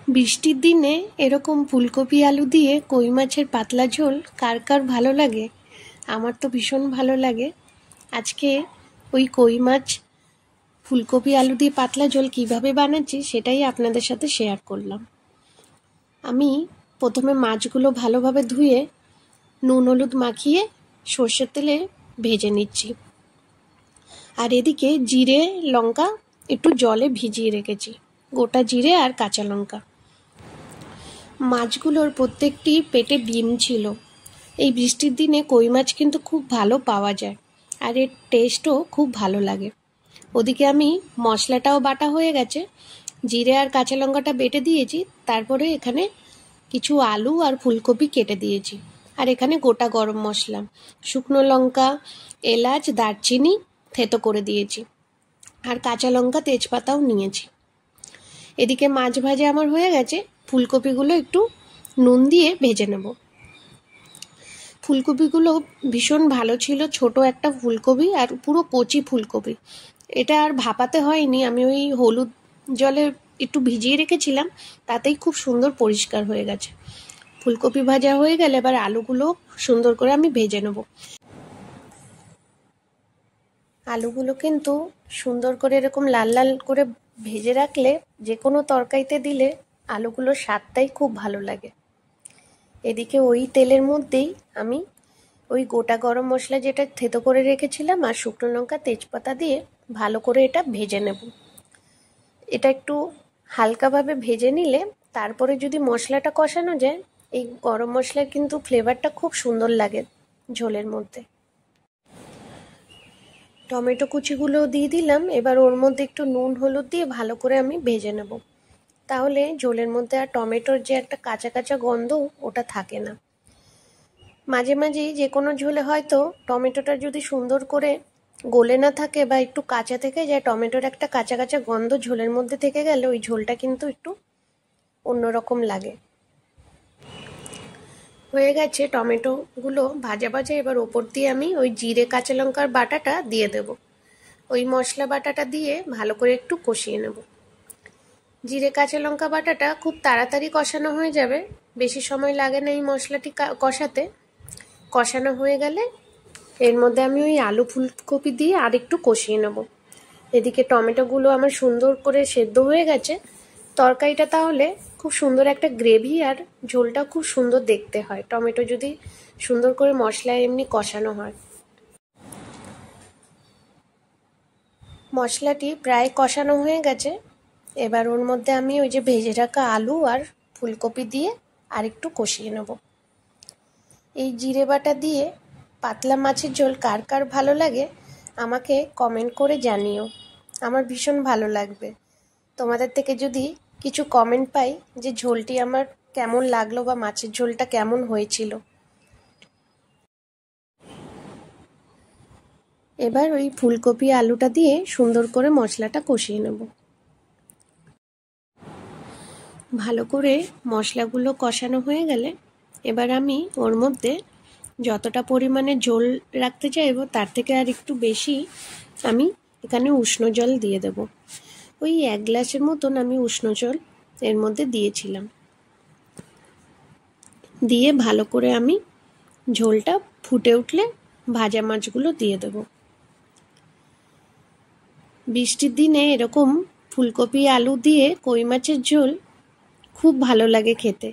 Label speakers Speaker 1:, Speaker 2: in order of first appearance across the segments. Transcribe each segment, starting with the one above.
Speaker 1: বৃষ্টির দিনে এরকম ফুলকপি আলু দিয়ে কই মাছের পাতলা ঝোল কার কার ভালো লাগে? আমার তো ভীষণ ভালো লাগে। আজকে ওই কই মাছ ফুলকপি আলু দিয়ে পাতলা ঝোল কিভাবে বানাচ্ছি সেটাই আপনাদের সাথে শেয়ার করলাম। আমি প্রথমে মাছগুলো ভালোভাবে ধুয়ে নুন হলুদ মাখিয়ে সর্ষের তেলে ভেজে নিচ্ছি। আর এদিকে জিরে লঙ্কা একটু জলে ভিজিয়ে রেখেছি, গোটা জিরে আর কাঁচা লঙ্কা। মাছগুলোর প্রত্যেকটি পেটে ডিম ছিল। এই বৃষ্টির দিনে কই মাছ কিন্তু খুব ভালো পাওয়া যায়, আর এর টেস্টও খুব ভালো লাগে। ওদিকে আমি মশলাটাও বাটা হয়ে গেছে, জিরে আর কাঁচা লঙ্কাটা বেটে দিয়েছি। তারপরে এখানে কিছু আলু আর ফুলকপি কেটে দিয়েছি। আর এখানে গোটা গরম মশলা, শুকনো লঙ্কা, এলাচ, দারচিনি থেতো করে দিয়েছি, আর কাঁচা লঙ্কা তেজপাতাও নিয়েছি। এদিকে মাছ ভাজা আমার হয়ে গেছে, ফুলকপিগুলো একটু নুন দিয়ে ভেজে নেব। ফুলকপিগুলো ভীষণ ভালো ছিল, ছোট একটা ফুলকপি আর পুরো কচি ফুলকপি। এটা আর ভাপাতে হয়নি, আমি ওই হলুদ জলে একটু ভিজিয়ে রেখেছিলাম, তাতেই খুব সুন্দর পরিষ্কার হয়ে গেছে। ফুলকপি ভাজা হয়ে গেলে এবার আলুগুলো সুন্দর করে আমি ভেজে নেব। আলুগুলো কিন্তু সুন্দর করে এরকম লাল লাল করে ভেজে রাখলে যে কোনো তরকারিতে দিলে আলুগুলোর স্বাদটাই খুব ভালো লাগে। এদিকে ওই তেলের মধ্যেই আমি ওই গোটা গরম মশলা যেটা থেতো করে রেখেছিলাম আর শুকনো লঙ্কা তেজপাতা দিয়ে ভালো করে এটা ভেজে নেব। এটা একটু হালকাভাবে ভেজে নিলে তারপরে যদি মশলাটা কষানো যায়, এই গরম মশলার কিন্তু ফ্লেভারটা খুব সুন্দর লাগে ঝোলের মধ্যে। টমেটো কুচিগুলো দিয়ে দিলাম। এবার ওর মধ্যে একটু নুন হলুদ দিয়ে ভালো করে আমি ভেজে নেব, তাহলে ঝোলের মধ্যে আর টমেটোর যে একটা কাঁচা কাঁচা গন্ধ ওটা থাকে না। মাঝে মাঝেই যে কোনো ঝোলে হয়তো টমেটোটা যদি সুন্দর করে গলে না থাকে বা একটু কাঁচা থেকে যায়, টমেটোর একটা কাঁচা কাঁচা গন্ধ ঝোলের মধ্যে থেকে গেলে ওই ঝোলটা কিন্তু একটু অন্যরকম লাগে। হয়ে গেছে টমেটোগুলো ভাজা ভাজা। এবার ওপর দিয়ে আমি ওই জিরে কাঁচা লঙ্কার বাটাটা দিয়ে দেব। ওই মশলা বাটাটা দিয়ে ভালো করে একটু কষিয়ে নেব। জিরে কাঁচা লঙ্কা বাটাটা খুব তাড়াতাড়ি কষানো হয়ে যাবে, বেশি সময় লাগে না এই মশলাটি কষাতে। কষানো হয়ে গেলে এর মধ্যে আমি ওই আলু ফুলকপি দিয়ে আর একটু কষিয়ে নেব। এদিকে টমেটোগুলো আমার সুন্দর করে সেদ্ধ হয়ে গেছে। তরকারিটা তাহলে খুব সুন্দর একটা গ্রেভি আর ঝোলটা খুব সুন্দর দেখতে হয় টমেটো যদি সুন্দর করে মশলায় এমনি কষানো হয়। মশলাটি প্রায় কষানো হয়ে গেছে। এবার ওর মধ্যে আমি ওই যে ভেজে রাখা আলু আর ফুলকপি দিয়ে আর একটু কষিয়ে নেব। এই জিরে বাটা দিয়ে পাতলা মাছের ঝোল কার কার ভালো লাগে আমাকে কমেন্ট করে জানিও, আমার ভীষণ ভালো লাগবে। তোমাদের থেকে যদি কিছু কমেন্ট পাই যে ঝোলটি আমার কেমন লাগলো বা মাছের ঝোলটা কেমন হয়েছিল। এবার ওই ফুলকপি আলুটা দিয়ে সুন্দর করে মশলাটা কষিয়ে নেব। ভালো করে মশলাগুলো কষানো হয়ে গেলে এবার আমি ওর মধ্যে যতটা পরিমাণে ঝোল রাখতে চাইবো তার থেকে আর একটু বেশি আমি এখানে উষ্ণ জল দিয়ে দেব। ওই 1 গ্লাসের মতন আমি উষ্ণ জল এর মধ্যে দিয়েছিলাম। দিয়ে ভালো করে আমি ঝোলটা ফুটে উঠলে ভাজা মাছগুলো দিয়ে দেব। বৃষ্টির দিনে এরকম ফুলকপি আলু দিয়ে কই মাছের ঝোল খুব ভালো লাগে খেতে।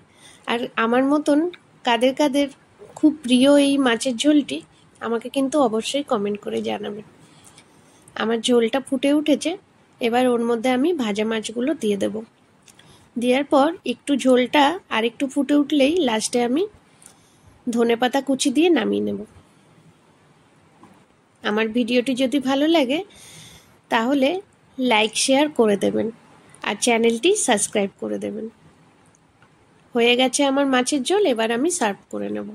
Speaker 1: আর আমার মতন কাদের কাদের খুব প্রিয় এই মাছের ঝোলটি আমাকে কিন্তু অবশ্যই কমেন্ট করে জানাবেন। আমার ঝোলটা ফুটে উঠেছে, এবার ওর মধ্যে আমি ভাজা মাছগুলো দিয়ে দেব। দেওয়ার পর একটু ঝোলটা আর একটু ফুটে উঠলেই লাস্টে আমি ধনেপাতা কুচি দিয়ে নামিয়ে নেব। আমার ভিডিওটি যদি ভালো লাগে তাহলে লাইক শেয়ার করে দেবেন আর চ্যানেলটি সাবস্ক্রাইব করে দেবেন। হয়ে গেছে আমার মাছের ঝোল, এবার আমি সার্ভ করে নেব।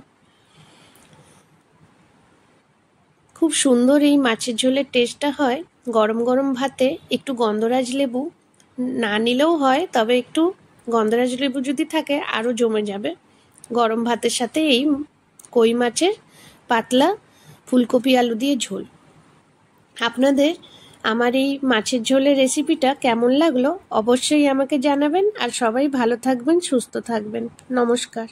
Speaker 1: খুব সুন্দর এই মাছের ঝোলের টেস্টটা হয় গরম গরম ভাতে। একটু গন্ধরাজ লেবু না নিলেও হয়, তবে একটু গন্ধরাজ লেবু যদি থাকে আরও জমে যাবে গরম ভাতের সাথে এই কই মাছের পাতলা ফুলকপি আলু দিয়ে ঝোল। আপনাদের আমার এই মাছের ঝোলের রেসিপিটা কেমন লাগলো অবশ্যই আমাকে জানাবেন। আর সবাই ভালো থাকবেন, সুস্থ থাকবেন। নমস্কার।